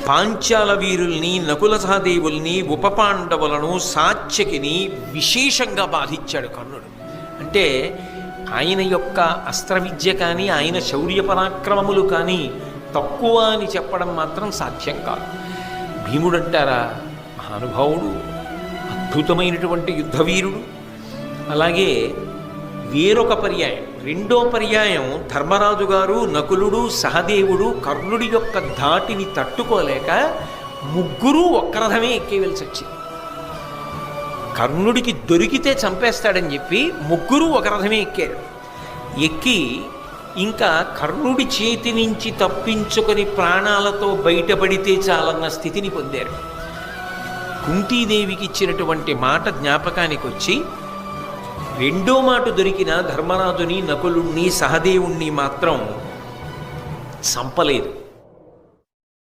పాంచాల వీరుల్ని, నకుల సహదేవుల్ని, ఉపపాండవులను, సాత్యకిని విశేషంగా బాధించాడు కర్ణుడు. అంటే ఆయన యొక్క అస్త్ర విద్య కానీ, ఆయన శౌర్య పరాక్రమములు కానీ తక్కువ అని చెప్పడం మాత్రం సాధ్యం కాదు. భీముడు అంటారా, మహానుభావుడు, అద్భుతమైనటువంటి యుద్ధవీరుడు. అలాగే వేరొక పర్యాయం, రెండో పర్యాయం, ధర్మరాజు గారు, నకులుడు, సహదేవుడు కర్ణుడి యొక్క ధాటిని తట్టుకోలేక ముగ్గురు ఒక్క రథమే ఎక్కేవలసి వచ్చింది. కర్ణుడికి దొరికితే చంపేస్తాడని చెప్పి ముగ్గురు ఒక రథమే ఎక్కారు. ఎక్కి ఇంకా కర్ణుడి చేతి నుంచి తప్పించుకొని ప్రాణాలతో బయటపడితే చాలన్న స్థితిని పొందారు. కుంతీదేవికి ఇచ్చినటువంటి మాట జ్ఞాపకానికి వచ్చి రెండో మాట దొరికిన ధర్మరాజుని, నకులుణ్ణి, సహదేవుణ్ణి మాత్రం చంపలేదు.